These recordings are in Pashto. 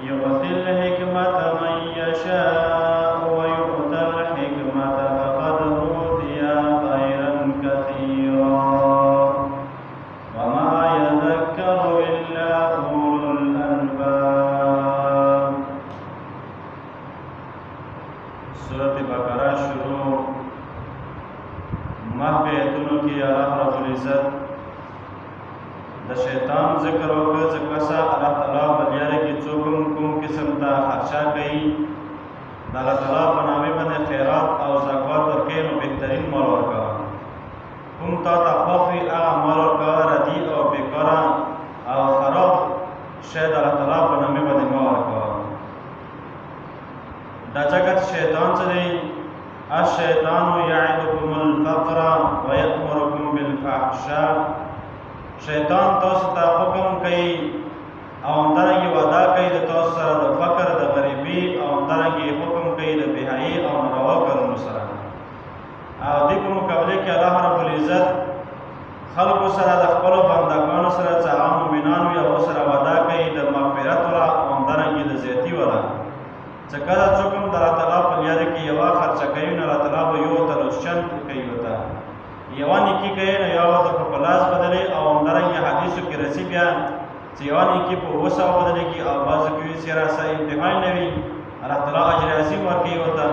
يؤتي الحكمة من يشاء ويؤتى الحكمة فقد أوتي خيرا كثيرا وما يذكر إلا أولو الألباب. سورة بقرة شروع محبتونو کی اللہ رب العزت د شیطان ذکر وکړه چې کسا الله تعالی بلیاره کې څوک کوم قسم ته خرچه کوي د الله تعالی په نامه باندې خیرات او زکات ورکوي نو بهترین مال ورکوه کوم تا ته خوښ وي هغه مال ورکوه ردي او بېکاره او خراب شی د الله تعالی په نامه باندې مه ورکوه دا ځکه چې شیطان څه دی الشیطان یعدکم الفقر ویأمرکم بالفحشاء شیطان تاسو ته حکم کوي او همدارنګې وعده کوي د تاسو سره د فقر د غریبي او همدارنګې حکم کوي د بېحیایي او ناروا کارونو سره او دې په مقابله کې الله رب العزت خلکو سره د خپلو بندګانو سره چې هغه مؤمنان وي هغو سره وعده کوي د مغفرت والا او همدارنګې د زیاتي والا چې کله څوک هم د الله تعالی په لاره کې یوه خرچه کوي نو الله تعالی به یو ورته لوسچن کوي ورته یوه نیکي کوي نو یوه ورته په لاس بدلوي او همدارنګې حدیثو کې رسي بیا چې یوه نیکي په 200 بدلېږي او بعضو کې وي چې راسه امتحان نه وي الله تعالی اجر عظیم ورکوي ورته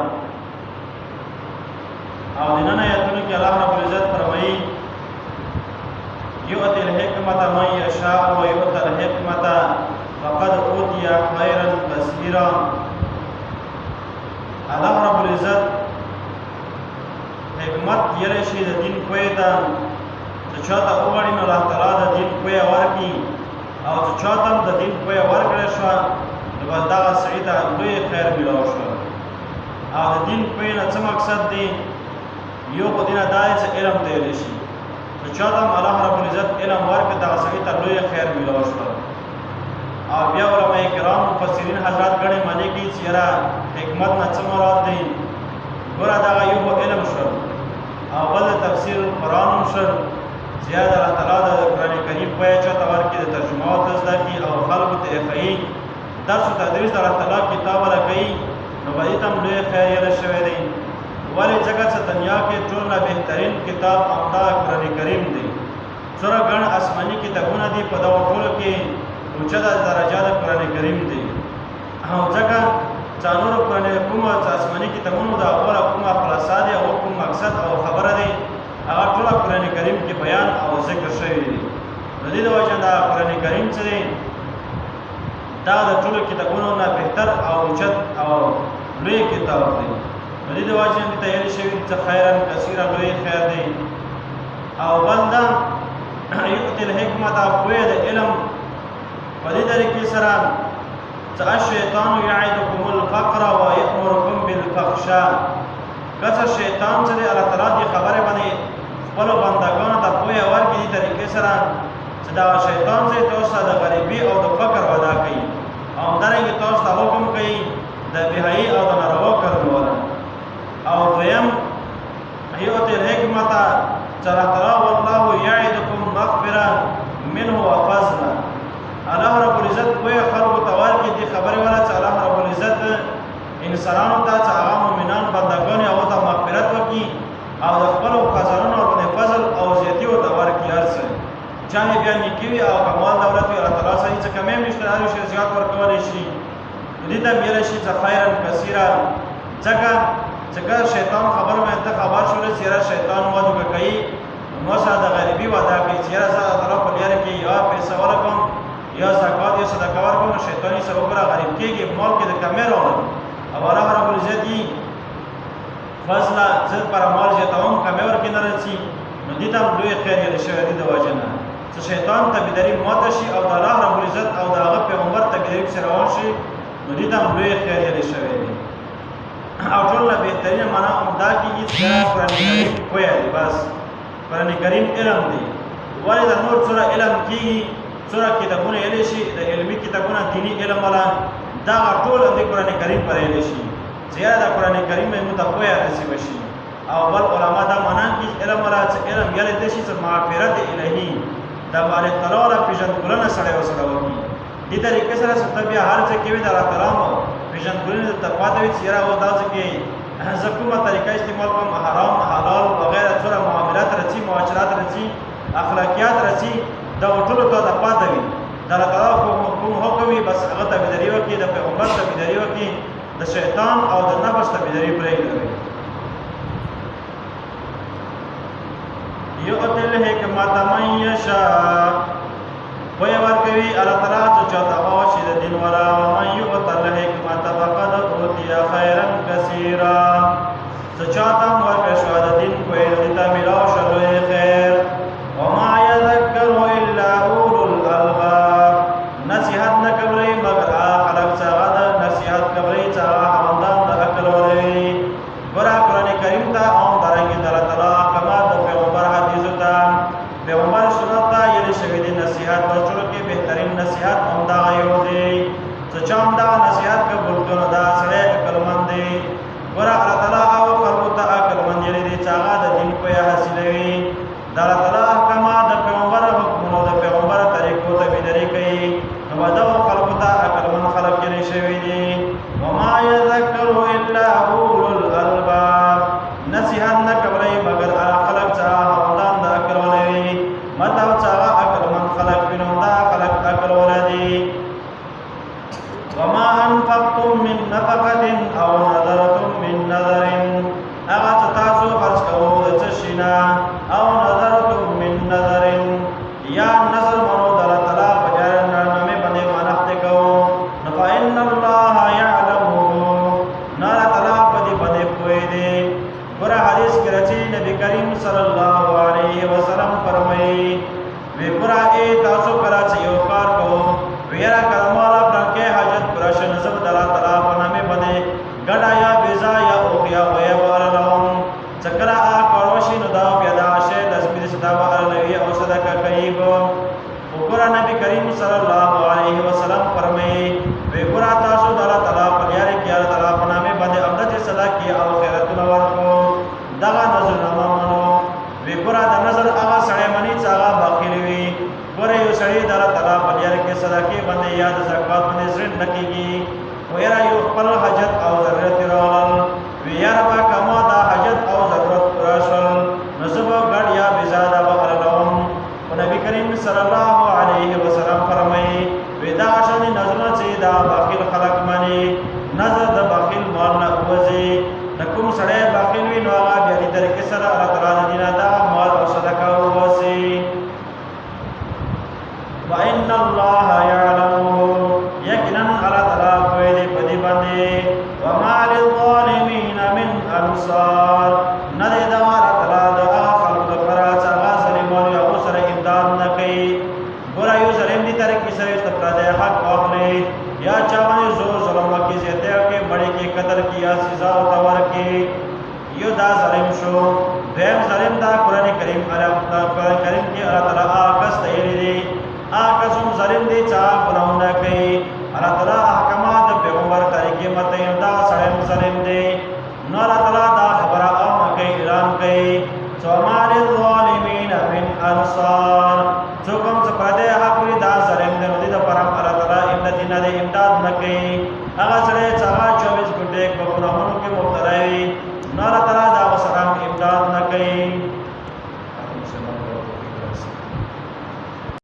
او د نن ایتونو کې الله رب العزت فرمایي یؤتي الحکمة من یشاء ویؤتى الحکمة فقد اوتي خیرا کثیرا الله رب العزت حکمت یلی شي د دین پوهې ته چې چا ته وغواړي نو الله تعالی د دین پوهه ورکړي او چې چا ته هم د دین پوهه ورکړی شوه نو بس دغه سړي ته لوی خیر میلاو شو او د دین پوهې نه څه مقصد دی یو خو دینه دا دی چې علم ته ویلی شي چې چا ته هم الله رب العزت علم ورکړي دغه سړي ته لوی خیر میلاو شو او بیا علماء کرام مفسرین حضرات ګڼې معنی کوي چې یاره حکمت نه څه مراد دی ګوره دغه یو خو علم شو او بل د تفسیر قرآن هم شو چې یا د الله تعالی د قرآن کریم پوهه چاته ورکړي د ترجمهو ته زده کړي او خلکو ته یې ښیي درس و تدریس د الله تعالی کتاب والا کوي نو به دې ته هم لوی خیر یله شوی دی ولې ځکه چې دنیا کې ټول نه بهترین کتاب همدا قرآن کریم دی څومره ګڼ آسماني کتابونه دي په دغو ټولو کې اوچته درجه د قرآن کریم دی او ځکه چې نورو کومه چې آسماني کتابونو د هغوله کومه خلاصه دی او کوم مقصد او خبره دی هغه ټوله قرآن کریم کې بیان او ذکر شوی دی د دې د وجې دا قرآن کریم چې دی دا د ټولو کتابونو نه بهتر او اوچت او لوی کتاب دی د دې د وجې دې ته ویل شوي چې خیرا کثیرا لوی خیر دی او بل دا یؤتي الحکمة پوهه د علم په دې طریقې سره چې الشیطان یعدکم الفقر ویأمرکم بالفحشاء کله شیطان چې الله تعالی دې خبره باندې خپلو بندګانو ته پوهه ورکړي دې طریقې سره چې دا شیطان چې تاسو د غریبي او د فقر وعده کوي او همدارنګې تاسو ته حکم کوي د بېحیایي او د ناروا کارونو والا او دویم یؤتي الحکمة چې الله تعالی والله یعدکم مغفرة منه وفضلا الله رب العزت پوهه خلکو ته ورکړي دې خبرې والا چې الله رب العزت انسانانو ته چې هغه مؤمنان بندګان یې هغو ته مغفرت وکړي او د خپلو خزانونو ورباندې فضل او زیاتي ورته ورکړي هر څه چاهې بیا نیکي وي او که مال دولت وي الله تعالی صحیح څه کمی هم نشته هر یو شی زیات ورکولی شي نو دې ته هم ویلی شي چې خیرا کثیره ځکه چې کله شیطان خبر باندې ته خبر شولې چې یاره شیطان وعده که کوي نو سره د غریبي وعده کوي چې یاره زه د الله په لاره کې یوه پیسه ورکړم یا زکات یا صدقه ورکړم نو شیطان یې سره وګوره غریب کېږي مال کې د کمۍ راوړم او الله رب العزت یې فضله زه لپاره مال زیاتوم کمۍ ورکې نه رسي نو دې ته هم لوی خیر یلی شوی دی د وجې نه چې شیطان تابعداري ماته شي او د الله رب العزت او د هغه پیغمبر تابعداري پسې روان شي نو دې ته هم لوی خیر یلی شوی دی او ټول نه بهترینه معنا همدا کېږي چې دا قرآن کریم پوهه دی بس قرآن کریم علم دی ولې د نور څومره علم کېږي څومره کتابونه ویلی شي د علمي کتابونه دیني علم والا دغه ټول د قرآن کریم پر ویلی شي چې یاره د قرآن کریم موږ ته پوهه نصیبه شي او بل علما دا معنا کوي علم والا چې علم یلی دی شي چې معرفت الهي د مالک تعالی را پېژندګلنه سړی ورسره وکړي دې طریقې سره ستبیا هر څه کې د الله تعالی پیژندګلوي د تقوا د ویچ او داسې کې زکومه طریقه استعمال کوم حرام حلال وغیرہ څوره معاملات رچی معاشرات رچی اخلاقیات رچی دا ټول ته د پاتې وي د الله تعالی کوم حکم وي بس هغه ته بيداری وکي د پیغمبر ته بيداری وکي د شیطان او د نفس ته بيداری پرې کوي یؤتل حکمت من یشاء وی ورکوي الله تعالی چې چاته واشي د دین ولا من یؤتل حکمت فقد اوتی خیرا کثیرا چې چاته ورکړي شو د دین کوی د تعمیرو شلوي خیر وما يذكر الا اولو الالباب نصيحت نکوي مگر خلق څنګه نصيحت کوي چې خواندان د عقل ولري ګور قرآن کریم ته او درنګي د الله تعالی کما د پیغمبر حدیث ته پیغمبر سنت ته یې شوی د نصيحت ورچلو کې بهترین نصيحت هم دا یو دی چې چا هم دا نصيحت قبول کړو دا سره عقلمند دی ګور الله تعالی او خلق ته عقلمند یې دي چې هغه د دین په حاصلوي د الله تعالی کما د پیغمبر حکمونو د پیغمبر طریقو ته بيداری کوي نو دا خلق ته عقلمند خلق یې شوی دي وما يذكر الا اولو الالباب نصيحت نه کوي مگر خلق ته همدان د عقل ولري مطلب چې عقلمند خلق بنو دا خلق عقل ولري وما انفقتم من نفقه او نذرتم من نذر هغه تاسو خرج کوو د څشینا او نذرتم من نذر یا نظر منو د الله تعالی په جان نامه باندې منښت کوو فإن الله يعلمه نار تعالی په دې باندې کوی دی ګور حدیث کې راځي نبی کریم صلی الله علیه وسلم فرمایي وی ګور تاسو کرا چې یو کار کوو ویرا کلمالا پرکه حاجت پرشن سب د الله تعالی په نامه باندې ګډا یا بیزا یا اوخیا ویا ورلهم چکرا کاروشی نو دا پیدا شه د سپید صدا ورلوي او صدقه کوي وګور نبی کریم صلی الله علیه وسلم فرمایي وی ګور تاسو د الله تعالی په لار کې الله تعالی په نامه باندې امداد صدا کی او خیرتونه ورکو دا نظر نه مانو وی ګور د نظر هغه سړی منی چې هغه باخیل وي ګور یو سړی د الله تعالی په لار کې صدقه باندې یاد زکات باندې زړه نکېږي ویرا یو خپل حاجت او ضرورت راول ویرا با کما دا حاجت او ضرورت راشل نسب غړ یا بزاده وقرلهم نبی کریم صلی الله علیه وسلم فرمایي ودا شان نظر چې دا باخیل خلق مانی نظر د باخیل مال نه وځي نکوم سړی باخیل وی نو هغه بیا دې طریقې سره الله تعالی دینه دا مال او صدقه وځي وان الله يعلم یقینا الله تعالی کوی دې پدې باندې وما للظالمین من انصار نه دې دا الله تعالی د خلق لپاره چې هغه ظالمانو یو سره امداد نه کوي ګور یو ظالم دې طریقې سره استفاده حق اخلي یا چاونه زور ظلم کې زیاته کې مړی کې قتل کیا سزا او تور کې یو دا ظالم شو دیم ظالم دا قران کریم قران کریم کې الله تعالی آکس تیری دی آکس هم ظالم دی چا ګناونه کوي الله تعالی احکامات د پیغمبر طریقې مته دا ظالم ظالم دی نو الله تعالی دا خبره عام کوي اعلان کوي سومال الظالمین من انصار څوکم چې پردې حق وي دا ظالم دی نو د پرم الله تعالی امداد نه دی امداد نه کوي هغه سره